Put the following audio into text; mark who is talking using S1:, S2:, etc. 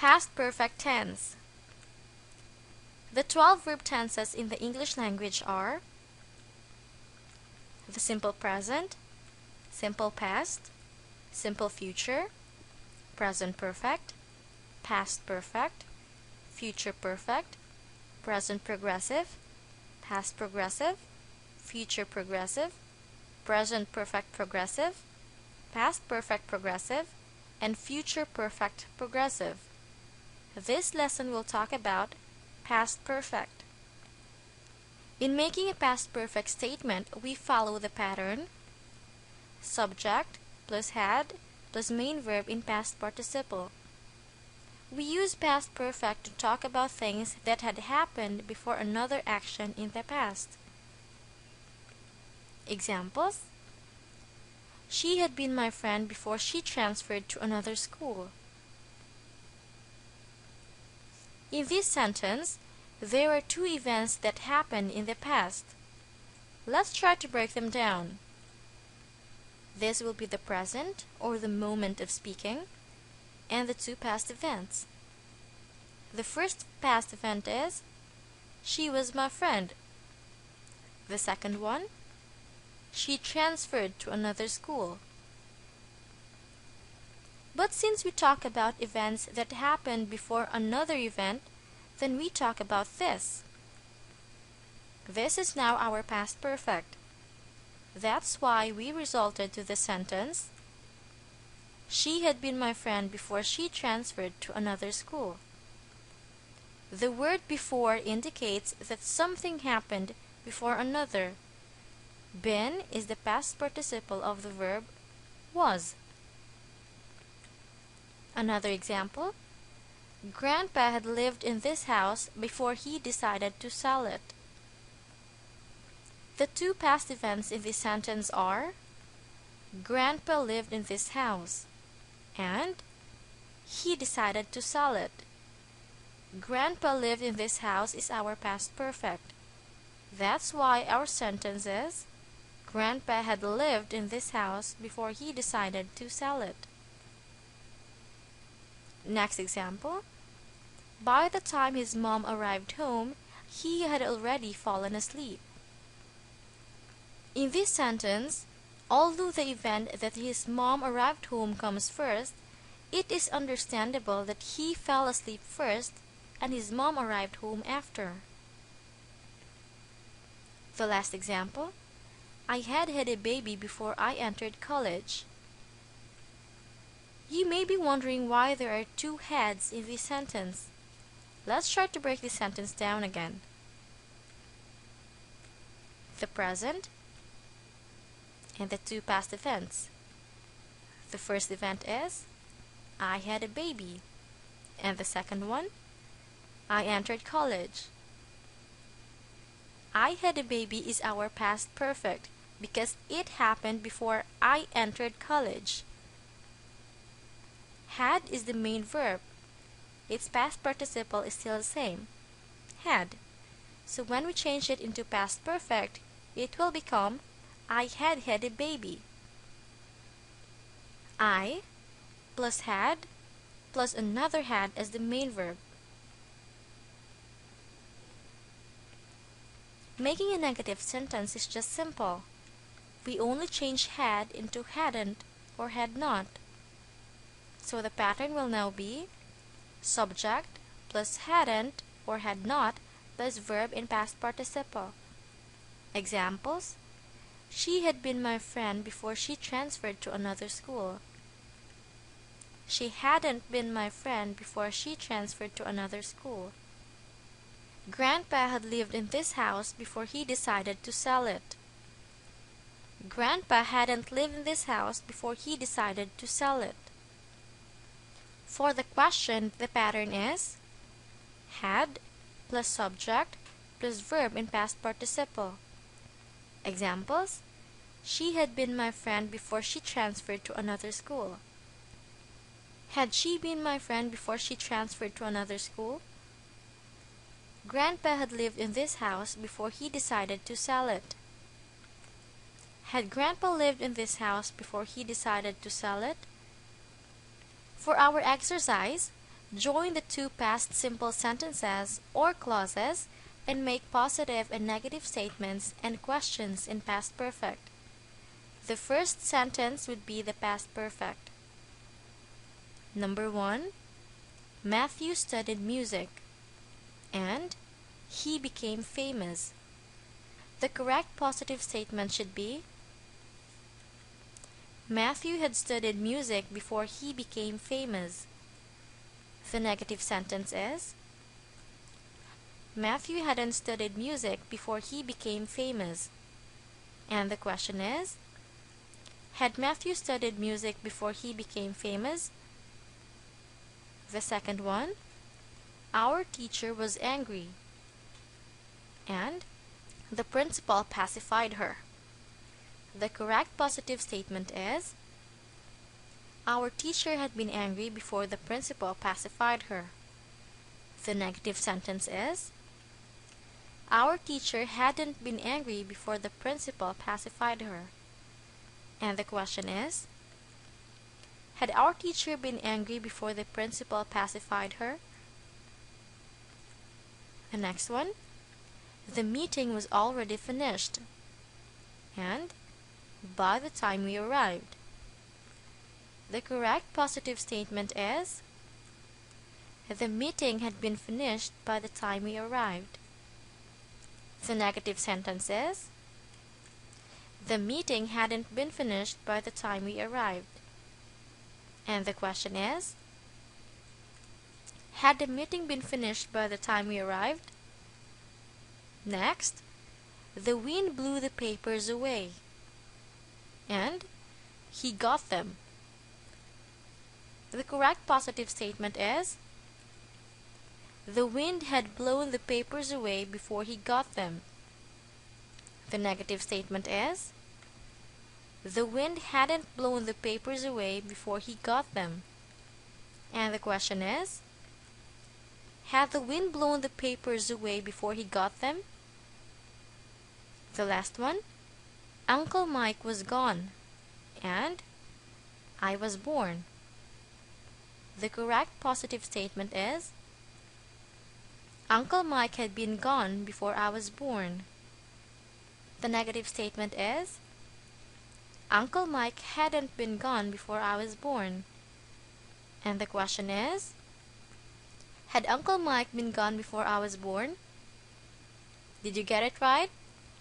S1: Past perfect tense. The 12 verb tenses in the English language are the simple present, simple past, simple future, present perfect, past perfect, future perfect, present progressive, past progressive, future progressive, present perfect progressive, past perfect progressive, and future perfect progressive. This lesson will talk about past perfect. In making a past perfect statement, we follow the pattern subject plus had plus main verb in past participle. We use past perfect to talk about things that had happened before another action in the past. Examples: she had been my friend before she transferred to another school. In this sentence, there are two events that happened in the past. Let's try to break them down. This will be the present, or the moment of speaking, and the two past events. The first past event is, she was my friend. The second one, she transferred to another school. But since we talk about events that happened before another event, then we talk about this. This is now our past perfect. That's why we resulted to the sentence, she had been my friend before she transferred to another school. The word before indicates that something happened before another. Been is the past participle of the verb was. Another example: Grandpa had lived in this house before he decided to sell it. The two past events in this sentence are, Grandpa lived in this house, and he decided to sell it. Grandpa lived in this house is our past perfect. That's why our sentence is, Grandpa had lived in this house before he decided to sell it. Next example: by the time his mom arrived home, he had already fallen asleep. In this sentence, although the event that his mom arrived home comes first, it is understandable that he fell asleep first and his mom arrived home after. The last example: I had a baby before I entered college. You may be wondering why there are two heads in this sentence. Let's try to break this sentence down again. The present and the two past events. The first event is, I had a baby, and the second one, I entered college. I had a baby is our past perfect because it happened before I entered college. Had is the main verb. Its past participle is still the same, had. So when we change it into past perfect, it will become, I had a baby. I plus had plus another had as the main verb. Making a negative sentence is just simple. We only change had into hadn't or had not. So the pattern will now be subject plus hadn't or had not plus verb in past participle. Examples: she had been my friend before she transferred to another school. She hadn't been my friend before she transferred to another school. Grandpa had lived in this house before he decided to sell it. Grandpa hadn't lived in this house before he decided to sell it. For the question, the pattern is had plus subject plus verb in past participle. Examples: she had been my friend before she transferred to another school. Had she been my friend before she transferred to another school? Grandpa had lived in this house before he decided to sell it. Had Grandpa lived in this house before he decided to sell it? For our exercise, Join the two past simple sentences or clauses and make positive and negative statements and questions in past perfect. The first sentence would be the past perfect. Number 1. Matthew studied music and he became famous. The correct positive statement should be Matthew had studied music before he became famous. The negative sentence is Matthew hadn't studied music before he became famous. And the question is, had Matthew studied music before he became famous? The second one, our teacher was angry. And the principal pacified her. The correct positive statement is our teacher had been angry before the principal pacified her. The negative sentence is our teacher hadn't been angry before the principal pacified her. And the question is, had our teacher been angry before the principal pacified her? The next one, the meeting was already finished. And by the time we arrived. The correct positive statement is the meeting had been finished by the time we arrived. The negative sentence is the meeting hadn't been finished by the time we arrived. And the question is, had the meeting been finished by the time we arrived? Next, the wind blew the papers away. And he got them. The correct positive statement is the wind had blown the papers away before he got them. The negative statement is the wind hadn't blown the papers away before he got them. And the question is, had the wind blown the papers away before he got them? The last one, Uncle Mike was gone, and I was born. The correct positive statement is Uncle Mike had been gone before I was born. The negative statement is Uncle Mike hadn't been gone before I was born. And the question is, had Uncle Mike been gone before I was born? Did you get it right?